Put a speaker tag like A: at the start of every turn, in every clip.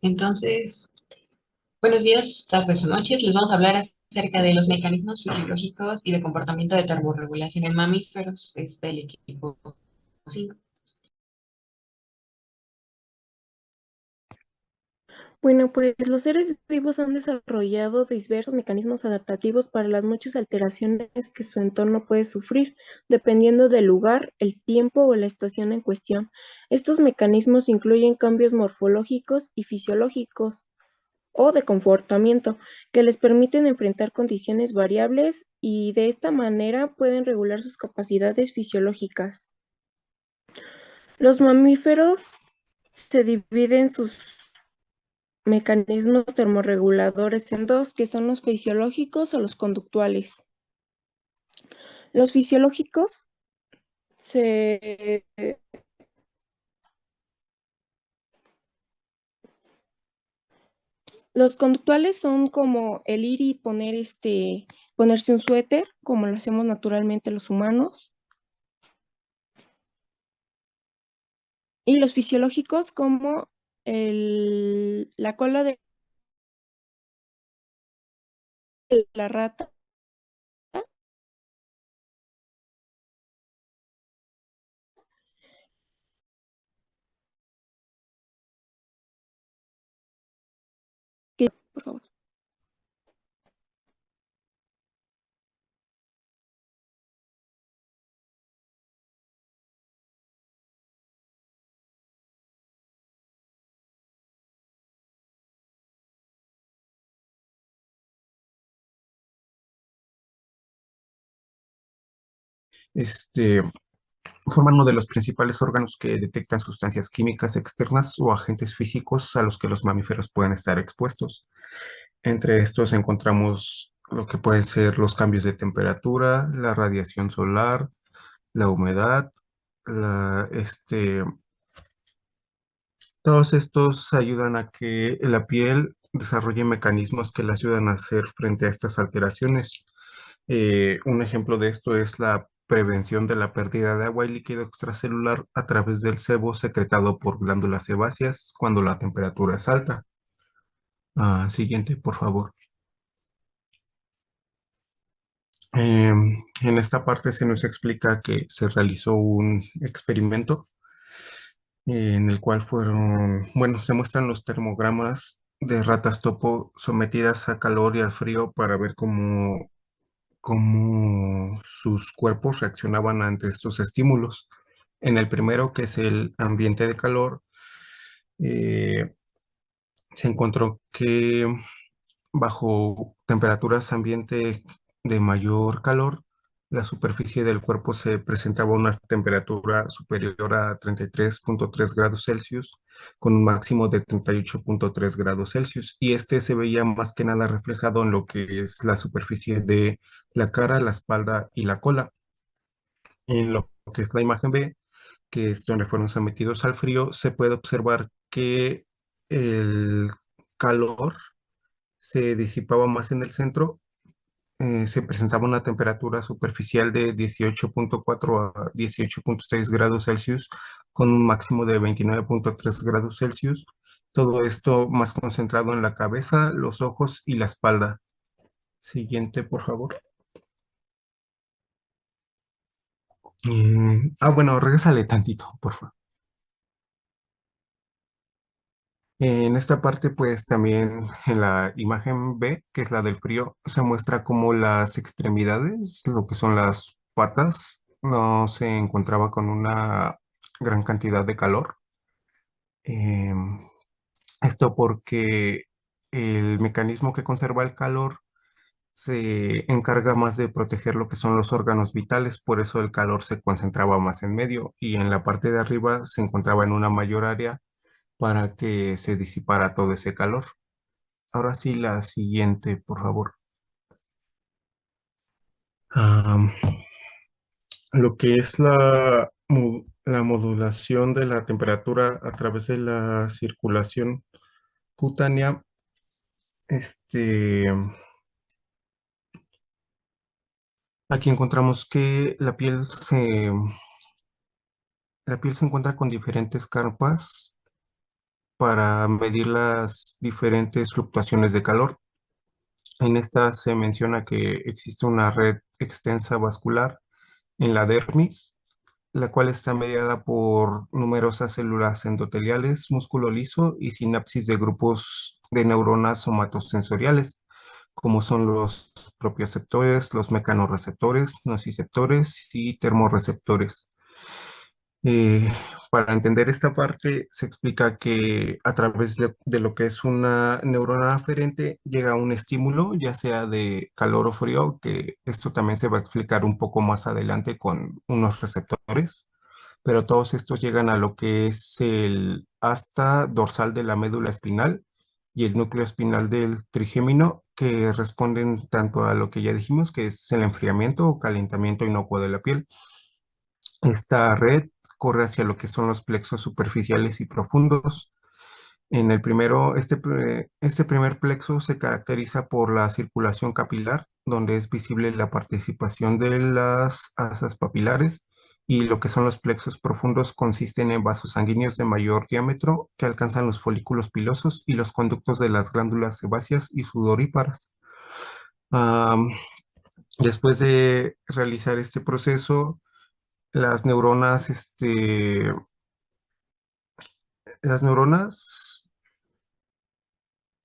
A: Entonces, buenos días, tardes o noches. Les vamos a hablar acerca de los mecanismos fisiológicos y de comportamiento de termorregulación en mamíferos. Es del equipo 5.
B: Bueno, pues los seres vivos han desarrollado diversos mecanismos adaptativos para las muchas alteraciones que su entorno puede sufrir, dependiendo del lugar, el tiempo o la estación en cuestión. Estos mecanismos incluyen cambios morfológicos y fisiológicos o de comportamiento que les permiten enfrentar condiciones variables y de esta manera pueden regular sus capacidades fisiológicas. Los mamíferos se dividen sus mecanismos termorreguladores en dos, que son los fisiológicos o los conductuales. Los fisiológicos se, los conductuales son como el ir y poner ponerse un suéter, como lo hacemos naturalmente los humanos, y los fisiológicos como la cola de la rata, por favor.
C: Este, Forman uno de los principales órganos que detectan sustancias químicas externas o agentes físicos a los que los mamíferos pueden estar expuestos. Entre estos encontramos lo que pueden ser los cambios de temperatura, la radiación solar, la humedad, la, este, todos estos ayudan a que la piel desarrolle mecanismos que le ayudan a hacer frente a estas alteraciones. Un ejemplo de esto es la prevención de la pérdida de agua y líquido extracelular a través del sebo secretado por glándulas sebáceas cuando la temperatura es alta. Siguiente, por favor. En esta parte se nos explica que se realizó un experimento en el cual bueno, se muestran los termogramas de ratas topo sometidas a calor y al frío para ver cómo sus cuerpos reaccionaban ante estos estímulos. En el primero, que es el ambiente de calor, eh, se encontró que bajo temperaturas ambiente de mayor calor, la superficie del cuerpo se presentaba una temperatura superior a 33,3 grados Celsius, con un máximo de 38,3 grados Celsius. Y este se veía más que nada reflejado en lo que es la superficie de la cara, la espalda y la cola. En lo que es la imagen B, que es donde fueron sometidos al frío, se puede observar que el calor se disipaba más en el centro. Se presentaba una temperatura superficial de 18,4 a 18,6 grados Celsius, con un máximo de 29,3 grados Celsius. Todo esto más concentrado en la cabeza, los ojos y la espalda. Siguiente, por favor. Bueno, regrésale tantito, por favor. En esta parte, pues también en la imagen B, que es la del frío, se muestra como las extremidades, lo que son las patas, no se encontraba con una gran cantidad de calor. Em, Esto porque el mecanismo que conserva el calor se encarga más de proteger lo que son los órganos vitales, por eso el calor se concentraba más en medio y en la parte de arriba se encontraba en una mayor área para que se disipara todo ese calor. Ahora sí, la siguiente, por favor. Am, lo que es la modulación de la temperatura a través de la circulación cutánea, este, aquí encontramos que la piel se encuentra con diferentes capas para medir las diferentes fluctuaciones de calor. En esta se menciona que existe una red extensa vascular en la dermis, la cual está mediada por numerosas células endoteliales, músculo liso y sinapsis de grupos de neuronas somatosensoriales, como son los propioceptores, los mecanorreceptores, nociceptores y termorreceptores. Eh, para entender esta parte, se explica que a través de lo que es una neurona aferente llega un estímulo, ya sea de calor o frío, que esto también se va a explicar un poco más adelante con unos receptores, pero todos estos llegan a lo que es el asta dorsal de la médula espinal y el núcleo espinal del trigémino, que responden tanto a lo que ya dijimos, que es el enfriamiento o calentamiento inocuo de la piel. Esta red corre hacia lo que son los plexos superficiales y profundos. En el primero, este primer plexo se caracteriza por la circulación capilar, donde es visible la participación de las asas papilares, y lo que son los plexos profundos consisten en vasos sanguíneos de mayor diámetro que alcanzan los folículos pilosos y los conductos de las glándulas sebáceas y sudoríparas. Am, Después de realizar este proceso, las neuronas, las neuronas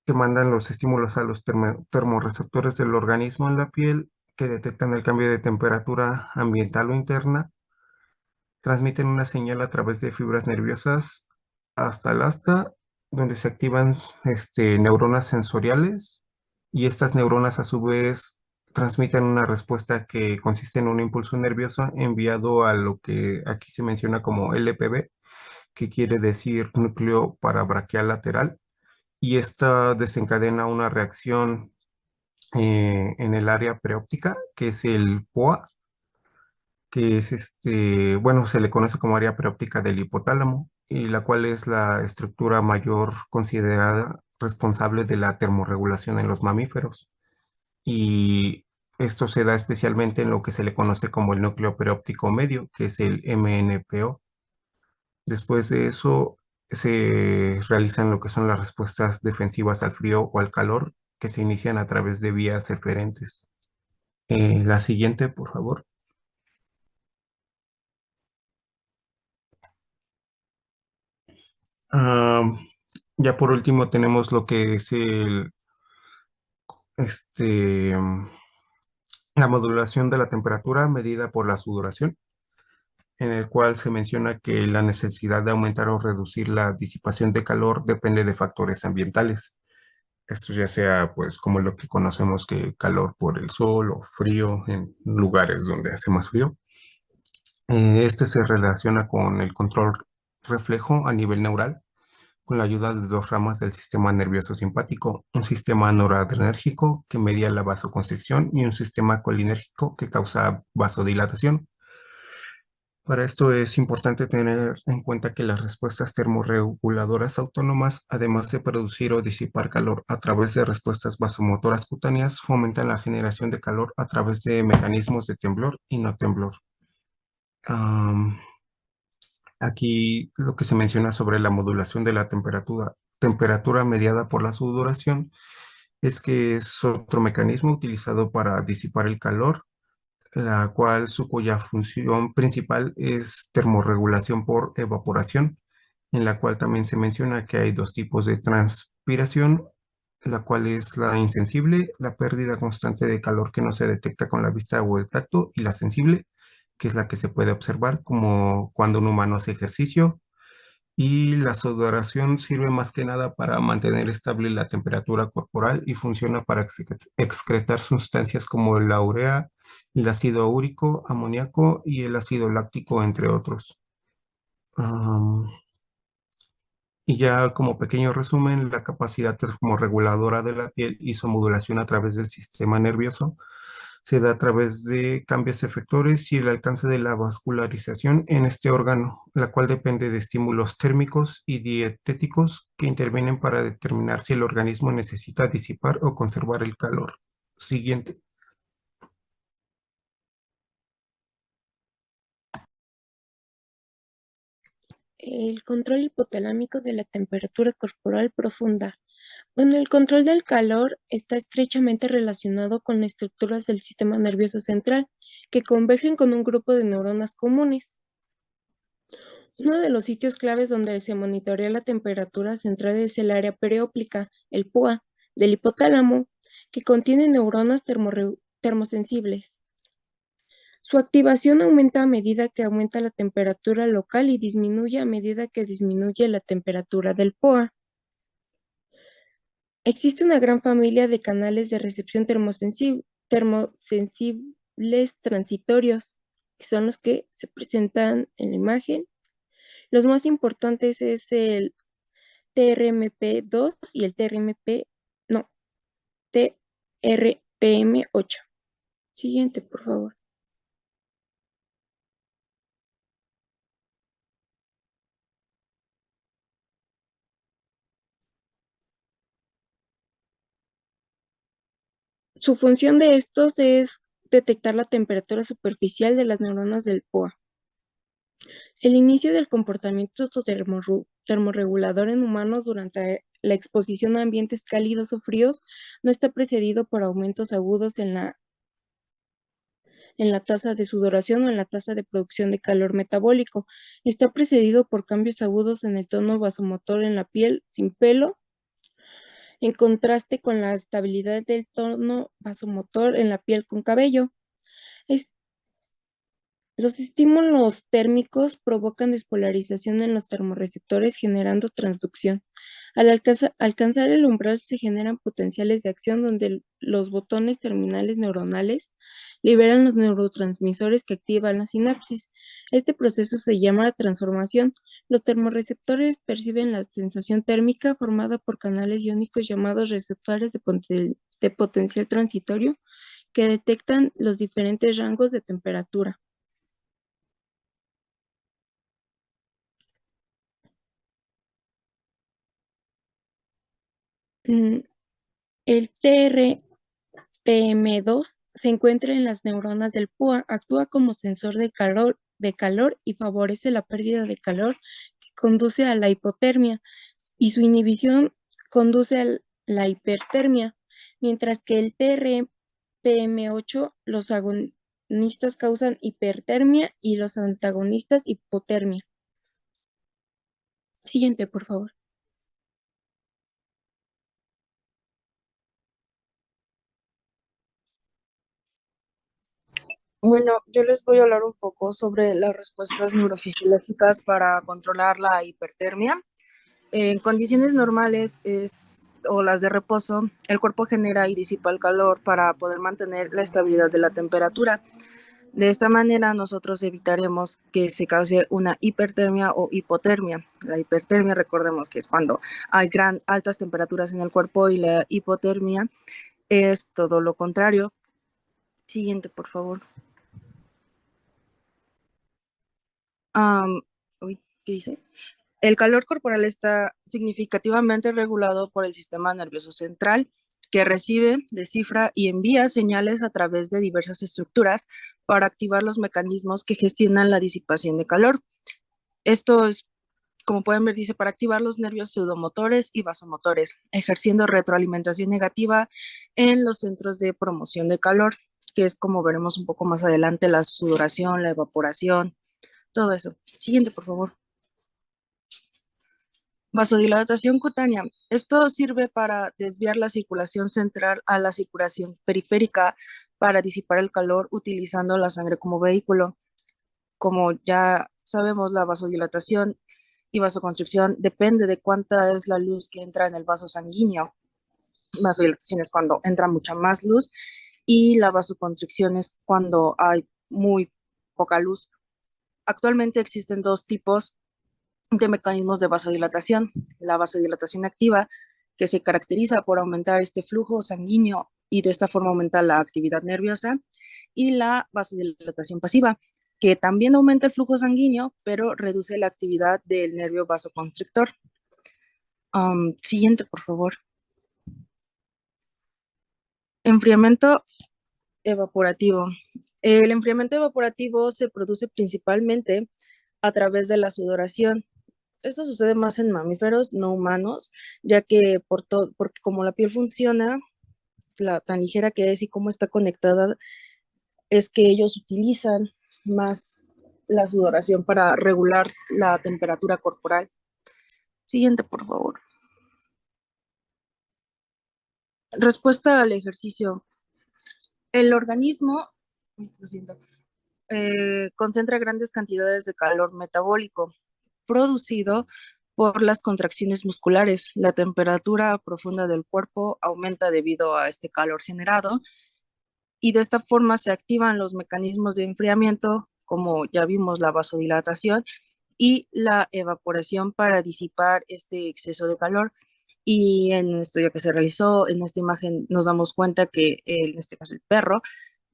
C: que mandan los estímulos a los termorreceptores del organismo en la piel, que detectan el cambio de temperatura ambiental o interna, transmiten una señal a través de fibras nerviosas hasta el asta, donde se activan neuronas sensoriales, y estas neuronas a su vez transmiten una respuesta que consiste en un impulso nervioso enviado a lo que aquí se menciona como LPB, que quiere decir núcleo parabraquial lateral, y esta desencadena una reacción en el área preóptica, que es el POA, que es bueno, se le conoce como área preóptica del hipotálamo, y la cual es la estructura mayor considerada responsable de la termorregulación en los mamíferos. Y esto se da especialmente en lo que se le conoce como el núcleo preóptico medio, que es el MNPO. Después de eso, se realizan lo que son las respuestas defensivas al frío o al calor, que se inician a través de vías eferentes. La siguiente, por favor. Ah, ya por último tenemos lo que es este, la modulación de la temperatura medida por la sudoración, en el cual se menciona que la necesidad de aumentar o reducir la disipación de calor depende de factores ambientales. Esto ya sea, pues, como lo que conocemos que calor por el sol o frío en lugares donde hace más frío. Este se relaciona con el control reflejo a nivel neural, con la ayuda de dos ramas del sistema nervioso simpático, un sistema noradrenérgico que media la vasoconstricción y un sistema colinérgico que causa vasodilatación. Para esto es importante tener en cuenta que las respuestas termorreguladoras autónomas, además de producir o disipar calor a través de respuestas vasomotoras cutáneas, fomentan la generación de calor a través de mecanismos de temblor y no temblor. Am, Aquí lo que se menciona sobre la modulación de la temperatura mediada por la sudoración, es que es otro mecanismo utilizado para disipar el calor, la cual cuya función principal es termorregulación por evaporación, en la cual también se menciona que hay dos tipos de transpiración, la cual es la insensible, la pérdida constante de calor que no se detecta con la vista o el tacto, y la sensible, que es la que se puede observar como cuando un humano hace ejercicio. Y la sudoración sirve más que nada para mantener estable la temperatura corporal y funciona para excretar sustancias como la urea, el ácido úrico, amoníaco y el ácido láctico, entre otros. Am, y ya como pequeño resumen, la capacidad termorreguladora de la piel y su modulación a través del sistema nervioso se da a través de cambios efectores y el alcance de la vascularización en este órgano, la cual depende de estímulos térmicos y dietéticos que intervienen para determinar si el organismo necesita disipar o conservar el calor. Siguiente.
B: El control hipotalámico de la temperatura corporal profunda. Bueno, el control del calor está estrechamente relacionado con las estructuras del sistema nervioso central, que convergen con un grupo de neuronas comunes. Uno de los sitios claves donde se monitorea la temperatura central es el área periópica, el POA, del hipotálamo, que contiene neuronas termosensibles. Su activación aumenta a medida que aumenta la temperatura local y disminuye a medida que disminuye la temperatura del POA. Existe una gran familia de canales de recepción termosensibles transitorios, que son los que se presentan en la imagen. Los más importantes es el TRMP2 y el TRPM8. Siguiente, por favor. Su función de estos es detectar la temperatura superficial de las neuronas del POA. El inicio del comportamiento termorregulador en humanos durante la exposición a ambientes cálidos o fríos no está precedido por aumentos agudos en la tasa de sudoración o en la tasa de producción de calor metabólico. Está precedido por cambios agudos en el tono vasomotor en la piel sin pelo, en contraste con la estabilidad del tono vasomotor en la piel con cabello. Los estímulos térmicos provocan despolarización en los termorreceptores generando transducción. Al alcanzar el umbral se generan potenciales de acción donde los botones terminales neuronales liberan los neurotransmisores que activan la sinapsis. Este proceso se llama transformación. Los termorreceptores perciben la sensación térmica formada por canales iónicos llamados receptores de potencial transitorio que detectan los diferentes rangos de temperatura. El TRPM2 se encuentra en las neuronas del POA, actúa como sensor de calor y favorece la pérdida de calor que conduce a la hipotermia y su inhibición conduce a la hipertermia, mientras que el TRPM8 los agonistas causan hipertermia y los antagonistas hipotermia. Siguiente, por favor.
D: Bueno, yo les voy a hablar un poco sobre las respuestas neurofisiológicas para controlar la hipertermia. En condiciones normales o las de reposo, el cuerpo genera y disipa el calor para poder mantener la estabilidad de la temperatura. De esta manera, nosotros evitaremos que se cause una hipertermia o hipotermia. La hipertermia, recordemos que es cuando hay altas temperaturas en el cuerpo, y la hipotermia es todo lo contrario. Siguiente, por favor. ¿Qué dice? El calor corporal está significativamente regulado por el sistema nervioso central, que recibe, descifra y envía señales a través de diversas estructuras para activar los mecanismos que gestionan la disipación de calor. Esto es, como pueden ver, dice, para activar los nervios pseudomotores y vasomotores, ejerciendo retroalimentación negativa en los centros de promoción de calor, que es, como veremos un poco más adelante, la sudoración, la evaporación, todo eso. Siguiente, por favor. Vasodilatación cutánea. Esto sirve para desviar la circulación central a la circulación periférica para disipar el calor utilizando la sangre como vehículo. Como ya sabemos, la vasodilatación y vasoconstricción depende de cuánta es la luz que entra en el vaso sanguíneo. Vasodilatación es cuando entra mucha más luz y la vasoconstricción es cuando hay muy poca luz. Actualmente existen dos tipos de mecanismos de vasodilatación: la vasodilatación activa, que se caracteriza por aumentar este flujo sanguíneo y de esta forma aumentar la actividad nerviosa, y la vasodilatación pasiva, que también aumenta el flujo sanguíneo, pero reduce la actividad del nervio vasoconstrictor. Siguiente, por favor. Enfriamiento evaporativo. El enfriamiento evaporativo se produce principalmente a través de la sudoración Esto sucede más en mamíferos no humanos, ya que porque como la piel funciona, tan ligera que es y cómo está conectada, es que ellos utilizan más la sudoración para regular la temperatura corporal. Siguiente, por favor. Respuesta al ejercicio. El organismo, lo siento, concentra grandes cantidades de calor metabólico producido por las contracciones musculares. La temperatura profunda del cuerpo aumenta debido a este calor generado y de esta forma se activan los mecanismos de enfriamiento, como ya vimos la vasodilatación y la evaporación para disipar este exceso de calor. Y en un estudio que se realizó, en esta imagen nos damos cuenta que en este caso el perro,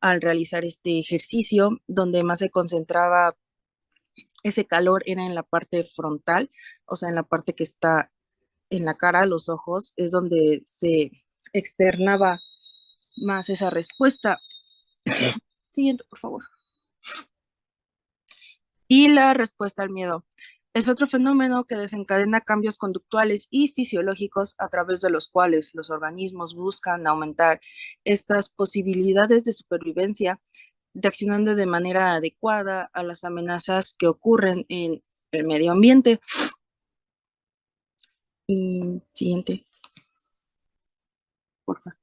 D: al realizar este ejercicio, donde más se concentraba ese calor era en la parte frontal, o sea, en la parte que está en la cara, los ojos, es donde se externaba más esa respuesta. Siguiente, por favor. Y la respuesta al miedo. Es otro fenómeno que desencadena cambios conductuales y fisiológicos a través de los cuales los organismos buscan aumentar estas posibilidades de supervivencia, reaccionando de manera adecuada a las amenazas que ocurren en el medio ambiente. Y siguiente, por favor.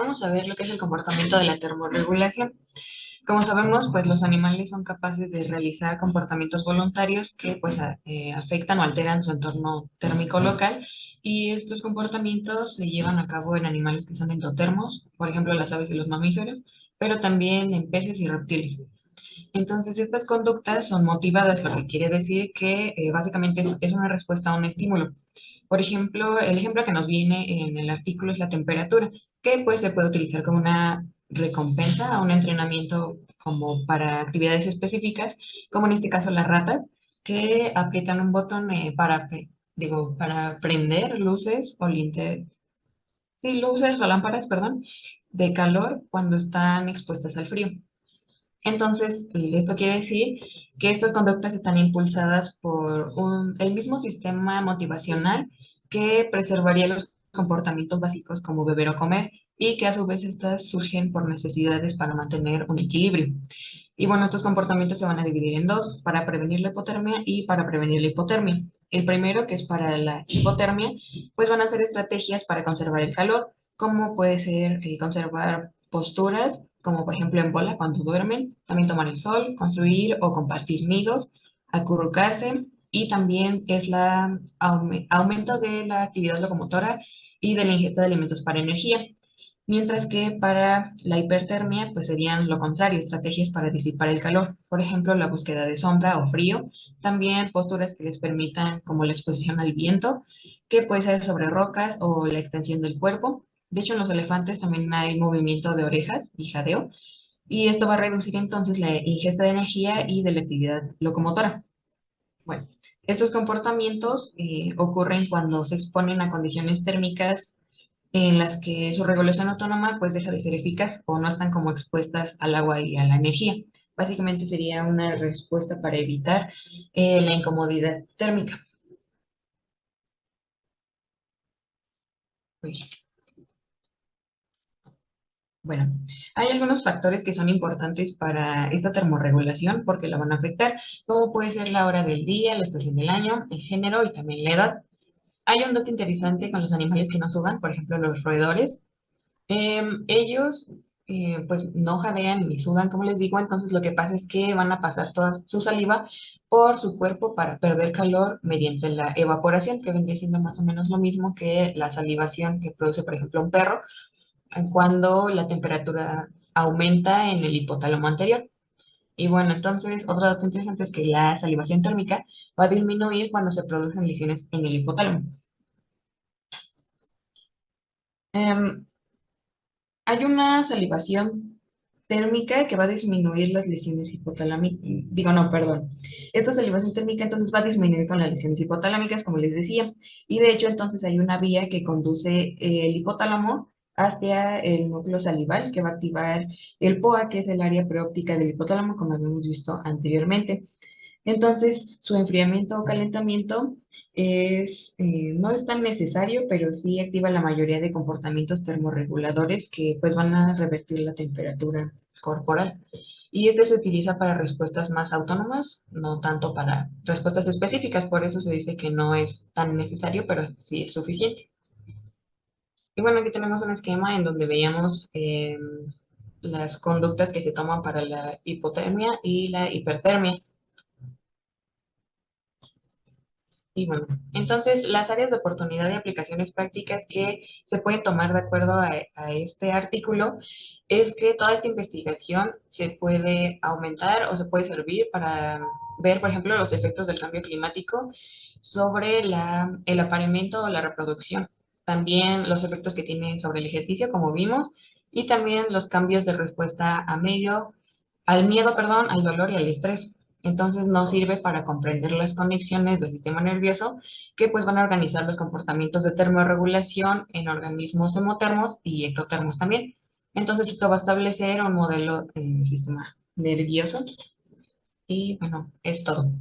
A: vamos a ver lo que es el comportamiento de la termorregulación. Como sabemos, pues los animales son capaces de realizar comportamientos voluntarios que pues afectan o alteran su entorno térmico local, y estos comportamientos se llevan a cabo en animales que son endotermos, por ejemplo las aves y los mamíferos, pero también en peces y reptiles. Entonces, estas conductas son motivadas, lo que quiere decir que básicamente es una respuesta a un estímulo. Por ejemplo, el ejemplo que nos viene en el artículo es la temperatura, que pues se puede utilizar como una recompensa a un entrenamiento como para actividades específicas, como en este caso las ratas, que aprietan un botón para prender luces o sí, luces o lámparas, perdón, de calor cuando están expuestas al frío. Entonces, esto quiere decir que estas conductas están impulsadas por el mismo sistema motivacional que preservaría los comportamientos básicos como beber o comer, y que a su vez estas surgen por necesidades para mantener un equilibrio. Y bueno, estos comportamientos se van a dividir en dos: para prevenir la hipotermia y para prevenir la hipotermia. El primero, que es para la hipotermia, pues van a ser estrategias para conservar el calor, como puede ser conservar posturas, como por ejemplo en bola cuando duermen, también tomar el sol, construir o compartir nidos, acurrucarse, y también es la aumento de la actividad locomotora y de la ingesta de alimentos para energía. Mientras que para la hipertermia, pues serían lo contrario, estrategias para disipar el calor. Por ejemplo, la búsqueda de sombra o frío. También posturas que les permitan, como la exposición al viento, que puede ser sobre rocas, o la extensión del cuerpo. De hecho, en los elefantes también hay movimiento de orejas y jadeo, y esto va a reducir entonces la ingesta de energía y de la actividad locomotora. Bueno, estos comportamientos ocurren cuando se exponen a condiciones térmicas en las que su regulación autónoma pues deja de ser eficaz, o no están como expuestas al agua y a la energía. Básicamente sería una respuesta para evitar la incomodidad térmica. Uy. Bueno, hay algunos factores que son importantes para esta termorregulación porque la van a afectar, como puede ser la hora del día, la estación del año, el género y también la edad. Hay un dato interesante con los animales que no sudan, por ejemplo los roedores. Ellos pues no jadean ni sudan, como les digo. Entonces lo que pasa es que van a pasar toda su saliva por su cuerpo para perder calor mediante la evaporación, que vendría siendo más o menos lo mismo que la salivación que produce, por ejemplo, un perro cuando la temperatura aumenta en el hipotálamo anterior. Y bueno, entonces otro dato interesante es que la salivación térmica va a disminuir cuando se producen lesiones en el hipotálamo. Em, Hay una salivación térmica que va a disminuir las lesiones hipotalámicas. Digo, no, perdón. Esta salivación térmica entonces va a disminuir con las lesiones hipotalámicas, como les decía. Y de hecho, entonces hay una vía que conduce el hipotálamo hacia el núcleo salival, que va a activar el POA, que es el área preóptica del hipotálamo, como habíamos visto anteriormente. Entonces, su enfriamiento o calentamiento no es tan necesario, pero sí activa la mayoría de comportamientos termorreguladores que pues van a revertir la temperatura corporal. Y este se utiliza para respuestas más autónomas, no tanto para respuestas específicas. Por eso se dice que no es tan necesario, pero sí es suficiente. Y bueno, aquí tenemos un esquema en donde veíamos las conductas que se toman para la hipotermia y la hipertermia. Y bueno, entonces las áreas de oportunidad y aplicaciones prácticas que se pueden tomar de acuerdo a este artículo es que toda esta investigación se puede aumentar o se puede servir para ver, por ejemplo, los efectos del cambio climático sobre el apareamiento o la reproducción. También los efectos que tiene sobre el ejercicio, como vimos, y también los cambios de respuesta al miedo, perdón, al dolor y al estrés. Entonces nos sirve para comprender las conexiones del sistema nervioso que pues van a organizar los comportamientos de termorregulación en organismos hemotermos y ectotermos también. Entonces esto va a establecer un modelo del sistema nervioso, y bueno, es todo.